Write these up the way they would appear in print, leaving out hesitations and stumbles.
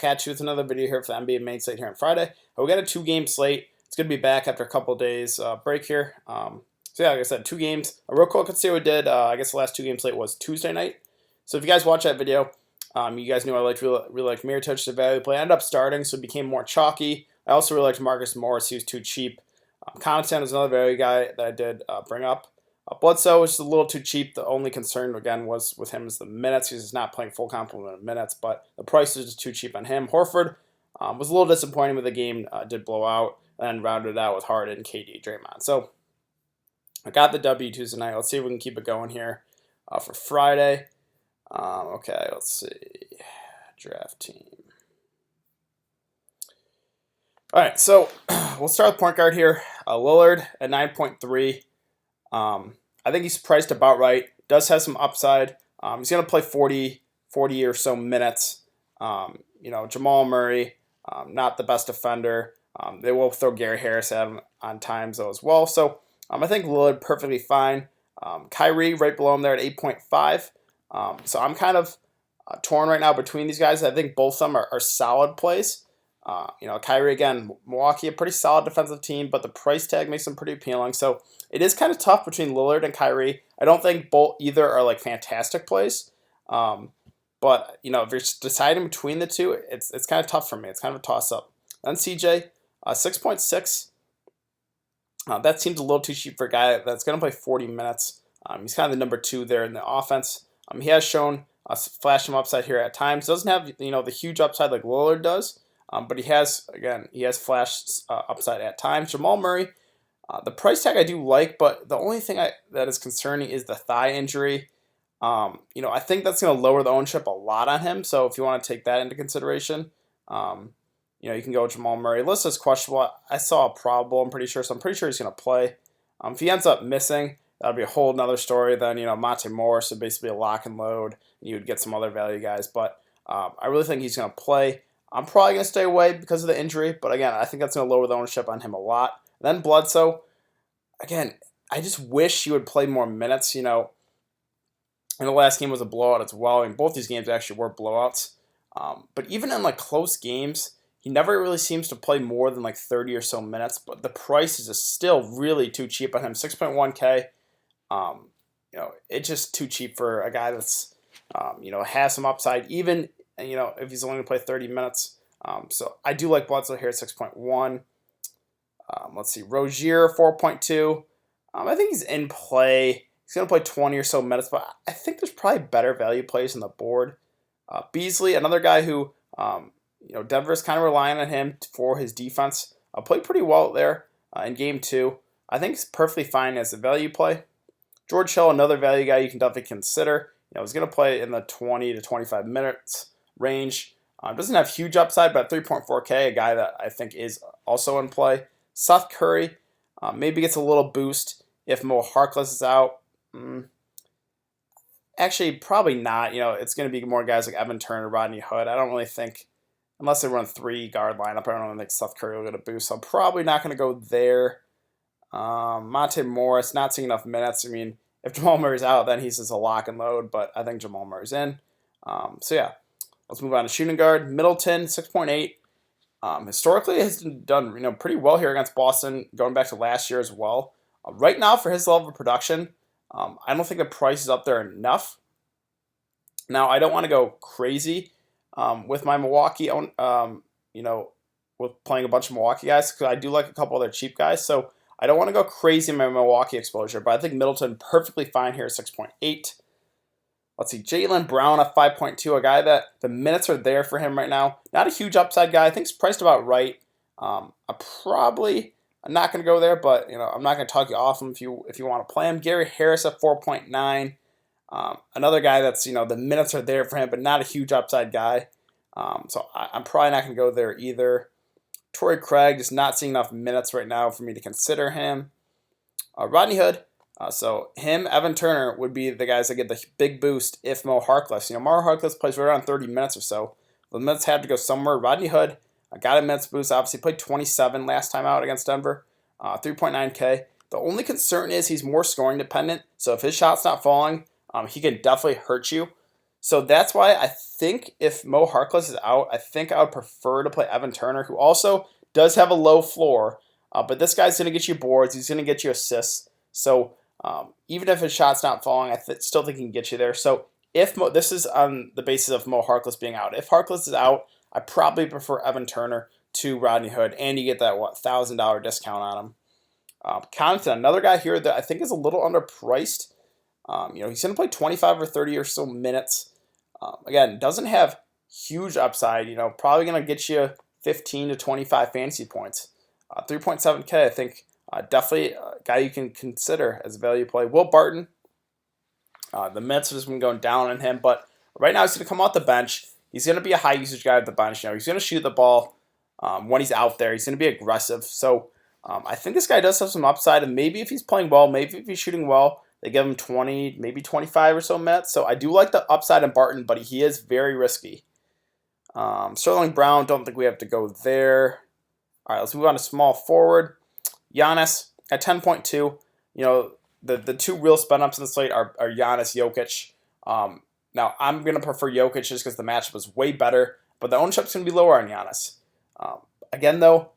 catch you with another video here for the NBA main slate here on Friday. We got a 2-game slate. It's going to be back after a couple days break here. So yeah, like I said, 2 games. Real quick, let's see what we did. I guess the last 2-game slate was Tuesday night. So if you guys watched that video, you guys knew I really liked Middleton, the value play. I ended up starting, so it became more chalky. I also really liked Marcus Morris. He was too cheap. Connaughton is another value guy that I did bring up. Bledsoe was just a little too cheap. The only concern, again, was with him is the minutes. He's not playing full complement of minutes, but the price is just too cheap on him. Horford was a little disappointing with the game. Did blow out, and rounded it out with Harden, KD, Draymond. So I got the W Tuesday night. Let's see if we can keep it going here for Friday. Okay, let's see. Draft team. All right, so we'll start with point guard here. Lillard at 9.3. I think he's priced about right. Does have some upside. He's going to play 40 or so minutes. Jamal Murray, not the best defender. They will throw Gary Harris at him on times though as well. So I think Lillard perfectly fine. KYRIE right below him there at 8.5. So I'm kind of torn right now between these guys. I think both of them are solid plays. KYRIE, again, Milwaukee, a pretty solid defensive team, but the price tag makes them pretty appealing. So it is kind of tough between Lillard and KYRIE. I don't think either are like fantastic plays. But if you're deciding between the two, it's kind of tough for me. It's kind of a toss-up. Then CJ, 6.6. That seems a little too cheap for a guy that's going to play 40 minutes. He's kind of the number 2 there in the offense. He has shown flash some upside here at times. Doesn't have the huge upside like Lillard does. But he has flashed upside at times. Jamal Murray, the price tag I do like, but the only thing that is concerning is the thigh injury. I think that's going to lower the ownership a lot on him. So if you want to take that into consideration, you can go with Jamal Murray. List is questionable. I saw a probable, I'm pretty sure, so I'm pretty sure he's going to play. If he ends up missing, that'll be a whole nother story. Then, Monte Morris, so basically a lock and load. You would get some other value guys. But I really think he's going to play. I'm probably going to stay away because of the injury, but again, I think that's going to lower the ownership on him a lot. And then Bledsoe, again, I just wish he would play more minutes. And the last game was a blowout as well. Both these games actually were blowouts. But even in close games, he never really seems to play more than 30 or so minutes. But the price is just still really too cheap on him. 6.1K. It's just too cheap for a guy that's has some upside. Even if he's only going to play 30 minutes. So I do like Bledsoe here at 6.1. Let's see. Rozier, 4.2. I think he's in play. He's going to play 20 or so minutes, but I think there's probably better value plays on the board. Beasley, another guy who, Denver's kind of relying on him for his defense. Played pretty well there in Game 2. I think he's perfectly fine as a value play. George Hill, another value guy you can definitely consider. He's going to play in the 20 to 25 minutes range. Doesn't have huge upside, but 3.4K, a guy that I think is also in play. SETH Curry maybe gets a little boost if HARKLESS is out. Actually, probably not. It's going to be more guys like Evan Turner, Rodney Hood. I don't really think, unless they run 3-guard lineup, I don't really think SETH Curry will get a boost. So I'm probably not going to go there. Monte Morris, not seeing enough minutes. If Jamal Murray's out, then he's just a lock and load, but I think Jamal Murray's in. So yeah. Let's move on to shooting guard. Middleton, 6.8. Historically, has done pretty well here against Boston, going back to last year as well. Right now, for his level of production, I don't think the price is up there enough. Now, I don't want to go crazy with my Milwaukee, with playing a bunch of Milwaukee guys, because I do like a couple of their cheap guys. So I don't want to go crazy in my Milwaukee exposure, but I think Middleton perfectly fine here at 6.8. Let's see, JAYLEN Brown at 5.2, a guy that the minutes are there for him right now. Not a huge upside guy. I think he's priced about right. I'm not going to go there, but I'm not going to talk you off him if you want to play him. Gary Harris at 4.9. Another guy that's the minutes are there for him, but not a huge upside guy. So I'm probably not going to go there either. Torrey Craig, just not seeing enough minutes right now for me to consider him. Rodney Hood. So him, Evan Turner would be the guys that get the big boost if HARKLESS. HARKLESS plays right around 30 minutes or so. The minutes have to go somewhere. Rodney Hood got a minutes boost. Obviously played 27 last time out against Denver. 3.9K. The only concern is he's more scoring dependent. So if his shot's not falling, he can definitely hurt you. So that's why I think if HARKLESS is out, I think I would prefer to play Evan Turner, who also does have a low floor. But this guy's going to get you boards. He's going to get you assists. So even if his shot's not falling, I still think he can get you there. So if this is on the basis of HARKLESS being out. If HARKLESS is out, I probably prefer Evan Turner to Rodney Hood, and you get that $1,000 discount on him. Connaughton, another guy here that I think is a little underpriced. He's going to play 25 or 30 or so minutes. Again, doesn't have huge upside. Probably going to get you 15 to 25 fantasy points. 3.7K, I think, definitely a guy you can consider as a value play. Will Barton, the minutes have just been going down on him, but right now he's going to come off the bench. He's going to be a high usage guy at the bench. He's going to shoot the ball when he's out there. He's going to be aggressive. So I think this guy does have some upside, and maybe if he's playing well, maybe if he's shooting well, they give him 20, maybe 25 or so minutes. So I do like the upside in Barton, but he is very risky. Sterling Brown, don't think we have to go there. All right, let's move on to small forward. Giannis at 10.2. The two real spin-ups in the slate are Giannis, Jokic. Now, I'm going to prefer Jokic just because the matchup is way better, but the ownership's going to be lower on Giannis. Again, though,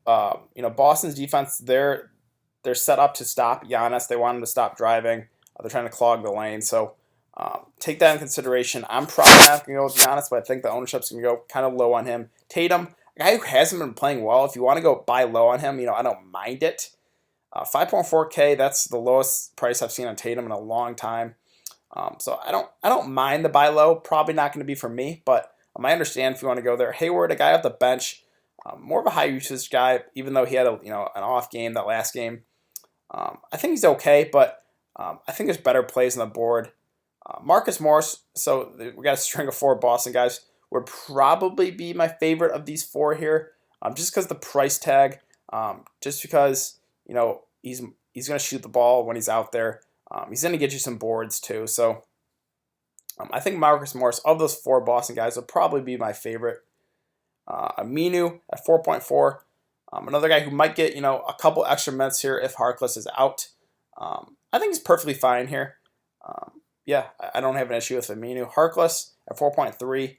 Boston's defense, they're set up to stop Giannis. They want him to stop driving. They're trying to clog the lane. So take that in consideration. I'm probably not going to go with Giannis, but I think the ownership's going to go kind of low on him. Tatum, a guy who hasn't been playing well. If you want to go buy low on him, I don't mind it. 5.4K, that's the lowest price I've seen on Tatum in a long time. So I don't mind the buy low. Probably not going to be for me, but I understand if you want to go there. Hayward, a guy off the bench, more of a high usage guy, even though he had an off game that last game. I think he's okay, but I think there's better plays on the board. Marcus Morris, so we got a string of 4 Boston guys, would probably be my favorite of these 4 here, just because the price tag, just because he's going to shoot the ball when he's out there. He's going to get you some boards too. So I think Marcus Morris, of those 4 Boston guys, would probably be my favorite. Aminu at 4.4. Another guy who might get a couple extra minutes here if HARKLESS is out. I think he's perfectly fine here. Yeah, I don't have an issue with Aminu. HARKLESS at 4.3.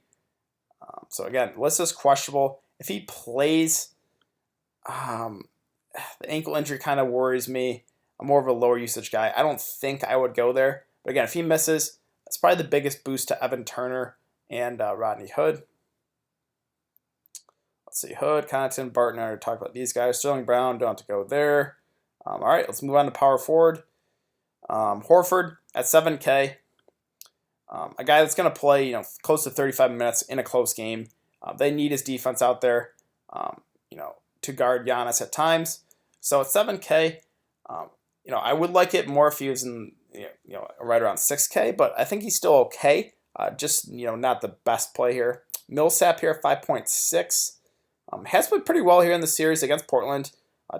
So again, list is questionable. If he plays, the ankle injury kind of worries me. I'm more of a lower usage guy. I don't think I would go there. But again, if he misses, that's probably the biggest boost to Evan Turner and Rodney Hood. Let's see, Hood, Connaughton, Barton, I already talked about these guys. Sterling Brown, don't have to go there. All right, let's move on to power forward. Horford at 7K. A guy that's going to play, close to 35 minutes in a close game. They need his defense out there, to guard Giannis at times. So at 7K, I would like it more if he was in, right around 6K, but I think he's still okay. Just, not the best play here. MILLSAP here at 5.6. Has played pretty well here in the series against Portland.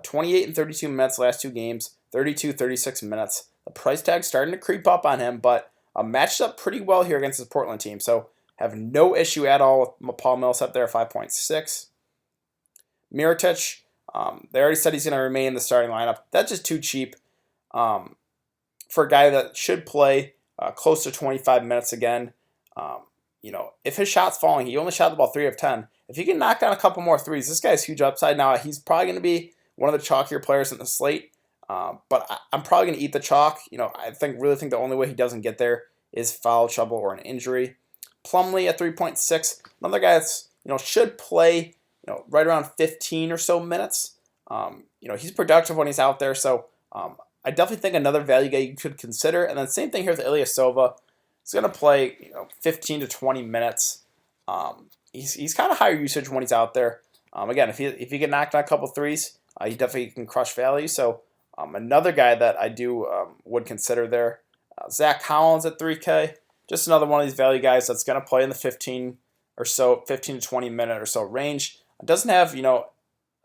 28 and 32 minutes last 2 games. 32, 36 minutes. The price tag's starting to creep up on him, but matched up pretty well here against this Portland team. So have no issue at all with Paul MILLSAP there at 5.6. Mirotic, they already said he's going to remain in the starting lineup. That's just too cheap for a guy that should play close to 25 minutes again. If his shot's falling, he only shot the ball 3 of 10. If he can knock down a couple more threes, this guy's huge upside. Now, he's probably going to be one of the chalkier players in the slate, but I'm probably going to eat the chalk. I really think the only way he doesn't get there is foul trouble or an injury. PLUMLEE at 3.6, another guy that's should play right around 15 or so minutes. He's productive when he's out there, so I definitely think another value guy you could consider. And then same thing here with Ilyasova. He's going to play 15 to 20 minutes. He's kind of higher usage when he's out there. Again, if he can knock down a couple threes, he definitely can crush value. So another guy that I do would consider there. Zach Collins at 3K. Just another one of these value guys that's going to play in the 15 to 20 minute or so range. It doesn't have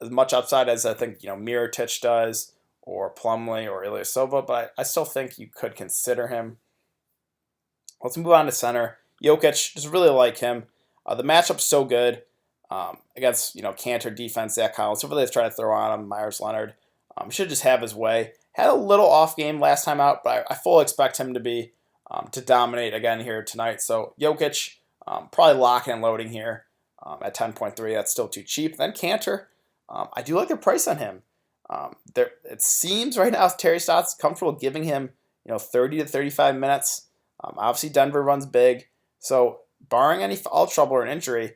as much upside as I think Mirotic does, or PLUMLEE or Ilyasova, but I still think you could consider him. Let's move on to center. Jokic, just really like him. The matchup's so good against KANTER defense, Zach Collins. Whoever they've tried to throw on him, Myers Leonard, should just have his way. Had a little off game last time out, but I fully expect him to be to dominate again here tonight. So Jokic, probably locking and loading here at 10.3. That's still too cheap. Then KANTER, I do like the price on him. It seems right now Terry Stotts comfortable giving him 30 to 35 minutes. Obviously Denver runs big, so barring any foul trouble or an injury,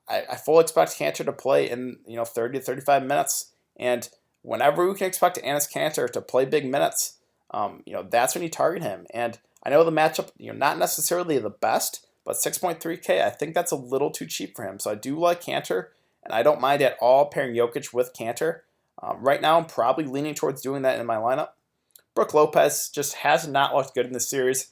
I fully expect KANTER to play in 30 to 35 minutes. And whenever we can expect ENES KANTER to play big minutes, that's when you target him. And I know the matchup, not necessarily the best, but 6.3K, I think that's a little too cheap for him. So I do like KANTER, and I don't mind at all pairing Jokic with KANTER. Right now, I'm probably leaning towards doing that in my lineup. BROOK LOPEZ just has not looked good in this series.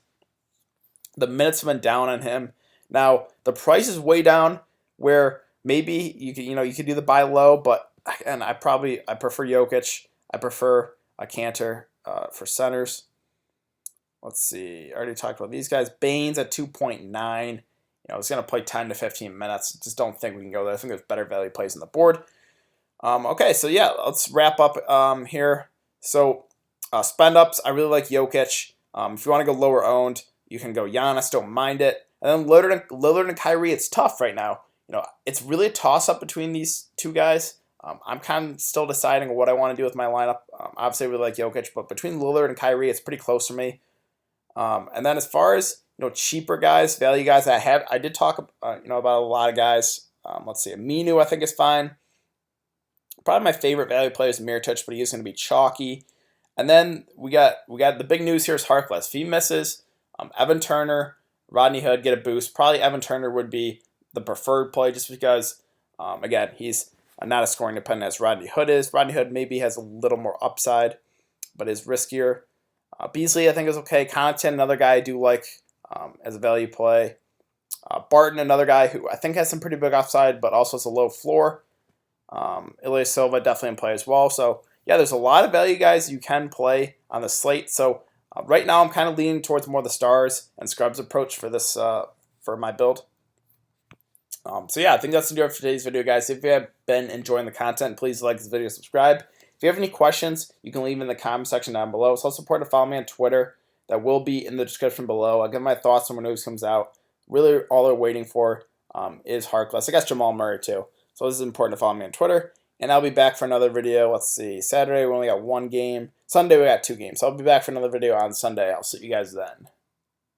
The minutes have been down on him. Now, the price is way down where maybe you could do the buy low, but and I prefer Jokic. I prefer a KANTER for centers. Let's see. I already talked about these guys. BAYNES at 2.9. It's going to play 10 to 15 minutes. Just don't think we can go there. I think there's better value plays on the board. Okay, so yeah, let's wrap up here. So spend ups, I really like Jokic. If you want to go lower owned, you can go Giannis. Don't mind it. And then Lillard and KYRIE, it's tough right now. It's really a toss up between these two guys. I'm kind of still deciding what I want to do with my lineup. Obviously, I really like Jokic, but between Lillard and KYRIE, it's pretty close for me. And then as far as cheaper guys, value guys, I did talk about a lot of guys. Let's see, Aminu I think is fine. Probably my favorite value player is Mirotic, but he is going to be chalky. And then we got the big news here is HARKLESS. If he misses, Evan Turner, Rodney Hood get a boost. Probably Evan Turner would be the preferred play just because, again, he's not as scoring dependent as Rodney Hood is. Rodney Hood maybe has a little more upside, but is riskier. BEASLEY I think is okay. Connaughton, another guy I do like as a value play. BARTON, another guy who I think has some pretty big upside, but also has a low floor. Silva definitely in play as well. So yeah, there's a lot of value guys you can play on the slate. So right now I'm kind of leaning towards more the stars and scrubs approach for this for my build. So yeah, I think that's gonna do it for today's video, guys. If you have been enjoying the content, please like this video, subscribe. If you have any questions, you can leave them in the comment section down below. So support to follow me on Twitter. That will be in the description below. I'll give my thoughts on when news comes out. Really, all they're waiting for is HARKLESS. I guess Jamal Murray too. So this is important to follow me on Twitter. And I'll be back for another video. Let's see. Saturday we only got one game. Sunday we got two games. So I'll be back for another video on Sunday. I'll see you guys then.